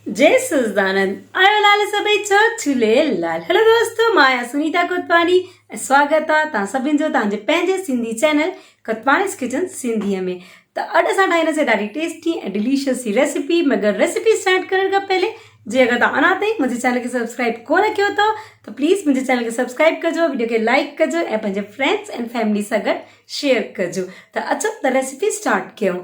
जय सच्चिदानंद आयो लाल सभई चो झूलेलाल। हेलो दोस्तों, मां आहियां सुनीता कोतवानी ऐं स्वागत आहे तव्हां सभिनि जो तव्हांजे पंहिंजे सिंधी चैनल कोतवानीस किचन सिंधीअ में। त अॼु असां ठाहींदासीं ॾाढी टेस्टी ऐं डिलीशियस सी रेसिपी। मगर रेसिपी स्टार्ट करण खां पहले जे अगर तव्हां अञा ताईं मुंहिंजे चैनल खे सब्सक्राइब कोन कयो अथव त प्लीज़ मुंहिंजे चैनल खे सब्सक्राइब कजो, वीडियो खे लाइक कजो ऐं पंहिंजे फ्रेंड्स एंड फैमिली सां गॾु शेयर कजो। त अचो त रेसिपी स्टार्ट कयूं।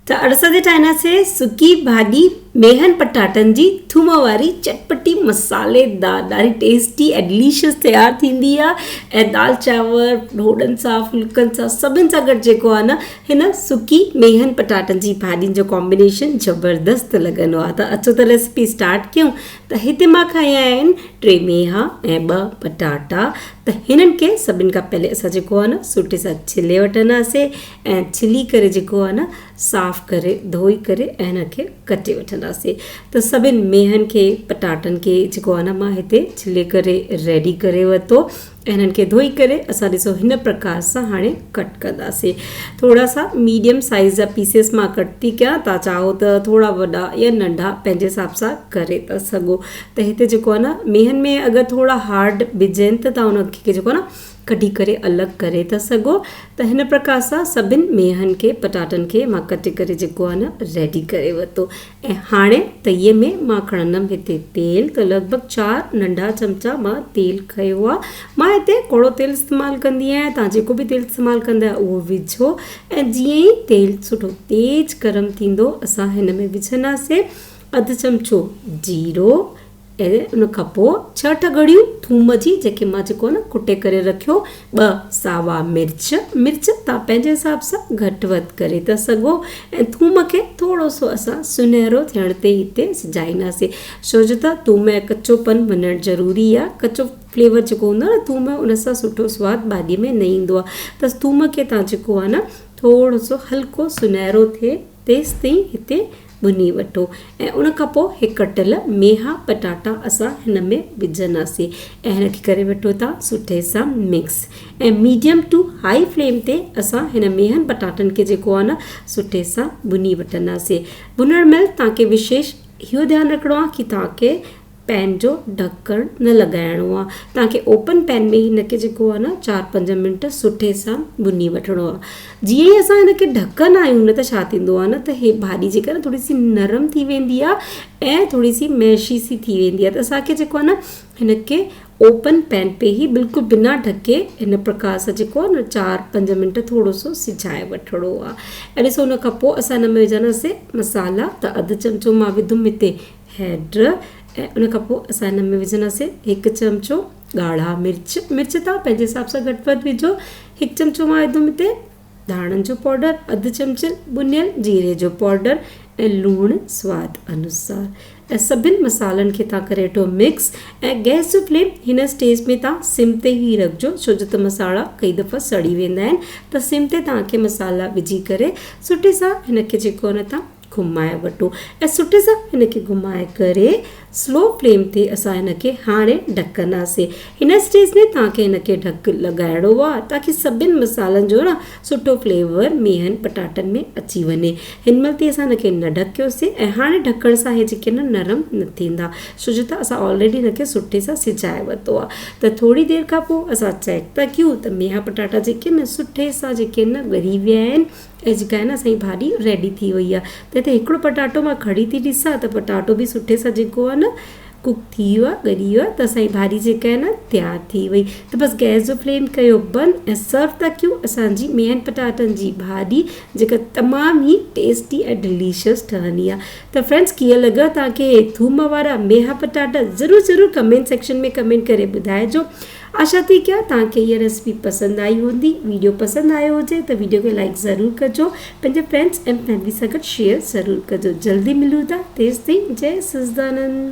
त अॼु असां ठाहींदासीं सुकी भाॼी मेहन पटाटनि जी थूम वारी चटपटी मसालेदार, ॾाढी टेस्टी ऐं डिलीशियस तयारु थींदी आहे। ऐं दाल चांवर ढोढनि सां फुल्कनि सां सभिनि सां गॾु जेको आहे न हिन सुकी मेहन पटाटनि जी भाॼियुनि जो कॉम्बिनेशन ज़बरदस्त लॻंदो आहे। त अचो त रेसिपी स्टार्ट कयूं। त हिते मां खयां आहिनि 3 मेहा ऐं 2 पटाटा। त हिननि खे सभिनि खां पहले असां जेको आहे न सुठे सां छिले वठंदासीं ऐं छिली करे जेको आहे न साफ़ करे धोई करे ऐं हिनखे कटे वठंदासीं। त सभिनि मेहनि खे पटाटनि खे जेको आहे न मां हिते छिले करे रेडी करे वरितो ऐं हिननि खे धोई करे असां ॾिसो हिन प्रकार सां हाणे कट कंदासीं। थोरा सा मीडियम साइज़ जा पीसेस मां कट थी कयां। तव्हां चाहो त थोरा वॾा या नंढा पंहिंजे हिसाब सां करे था सघो। त हिते जेको आहे न मेहनि में अगरि थोरा हार्ड विझनि त तव्हां उनखे जेको आहे न कढी करे अलॻि करे था सघो। त हिन प्रकार सां सभिनि मेहनि खे पटाटनि खे मां कटे करे जेको आहे न रेडी करे वरितो। ऐं हाणे तईअ में मां खणंदमि हिते तेल। त लॻभॻि 4 नंढा चमचा मां तेल खयो आहे। मां हिते कोड़ो तेल इस्तेमालु कंदी आहियां, तव्हां जेको बि तेल इस्तेमालु कंदा उहो विझो। ऐं जीअं ई तेल सुठो तेज गरम थींदो असां हिन में विझंदासीं अधु चमचो जीरो ऐं उन खां पोइ 6 टगड़ियूं थूम जी जेके मां जेको न कुटे करे रखियो, 2 सावा मिर्च तव्हां पंहिंजे हिसाब सां घटि वधि करे था सघो। ऐं थूम खे थोरो सो असां सुनहरो थियण ते हिते सिजाईंदासीं, छो जो त थूम ऐं कचोपन वञणु ज़रूरी आहे। कचो फ्लेवर जेको हूंदो आहे न थूम उन सां सुठो सवादु भाॼीअ में न ईंदो आहे। त थूम खे तव्हां जेको आहे न थोरो सो हल्को सुनहरो थिए तेसि ताईं हिते भुनी वठो। ऐं उन खां पोइ हे कटियल मेहा पटाटा असां हिन में विझंदासीं ऐं हिनखे करे वठो था सुठे सां मिक्स। ऐं मीडियम टू हाई फ्लेम ते असां हिन मेहन पटाटनि खे जेको आहे न सुठे सां भुनी वठंदासीं। भुनण महिल तव्हांखे विशेष इहो ध्यानु रखिणो आहे कि तव्हांखे पैन जो ढकणु न लॻाइणो आहे। तव्हांखे ओपन पैन में हिनखे जेको आहे न 4-5 मिंट सुठे सां भुनी वठिणो आहे। जीअं ई असां हिनखे ढकंदा आहियूं न त छा थींदो आहे न त हे भाॼी जेका न थोरी सी नरम थी वेंदी आहे ऐं थोरी सी मैशी सी थी वेंदी आहे। त असांखे जेको आहे न हिनखे ओपन पैन पे ई बिल्कुलु बिना ढके हिन प्रकार सां जेको आहे न 4-5 मिंट थोरो सो सिझाए वठिणो आहे। ऐं ॾिसो हुन खां पोइ असां हिन में विझंदासीं मसाला। त अधु चमचो मां विधुमि हिते हैड ऐं उन खां पोइ असां हिन में विझंदासीं 1 चमचो ॻाढ़ा मिर्च तव्हां पंहिंजे हिसाब सां घटि वधि विझो। 1 चमचो मां विधुमि हिते धाणनि जो पाउडर, अधु चमचो भुनियल जीरे जो पाउडर ऐं लूणु स्वाद अनुसार। ऐं सभिनि मसालनि खे तव्हां करे वठो मिक्स। ऐं गैस जो फ्लेम हिन स्टेज में तव्हां सिम ते ई रखिजो, छो जो त मसाला कई दफ़ा सड़ी वेंदा आहिनि। त सिम ते तव्हांखे मसाला विझी करे सुठे सां हिनखे जेको आहे न तव्हां घुमाए वठो। ऐं सुठे सां हिनखे घुमाए करे स्लो फ्लेम ते असां हिनखे हाणे ढकंदासीं। हिन स्टेज में तव्हांखे हिनखे ढक लॻाइणो आहे ताकी सभिनि मसालनि जो न सुठो फ्लेवर मेहन पटाटनि में अची वञे। हिन महिल ते असां हिनखे न ढकियोसीं ऐं हाणे ढकण सां इहे जेके न नरम न थींदा, छो जो त असां ऑलरेडी हिनखे सुठे सां सिझाए वरितो आहे। त थोरी देरि खां पोइ असां चेक था कयूं त मेहा पटाटा जेके न सुठे सां जेके न ॻरी विया आहिनि ऐं जेका आहे न असांजी भाॼी रेडी थी वई आहे। त हिते हिकिड़ो पटाटो मां खणी थी ॾिसां त पटाटो बि सुठे सां जेको आहे न कुक थी वियो आहे, ॻरी वियो आहे। त असांजी भाॼी जेका आहे न तयारु थी वई। त बसि गैस जो फ्लेम कयो बंदि ऐं सर्व था कयूं असांजी मेहन पटाटनि जी भाॼी जेका तमामु ई टेस्टी ऐं डिलीशियस ठहंदी आहे। त फ्रेंड्स कीअं लॻा तव्हांखे थूम वारा मेहा पटाटा? ज़रूरु कमेंट सेक्शन में कमेंट करे ॿुधाइजो। आशा थी कयां तव्हांखे हीअ रेसिपी पसंदि आई हूंदी। वीडियो पसंदि आयो हुजे त वीडियो खे लाइक ज़रूरु कजो, पंहिंजे फ्रेंड्स ऐं फैमिली सां गॾु शेयर ज़रूरु कजो। जल्दी मिलूं था, तेसि ताईं जय सच्चिदानंद।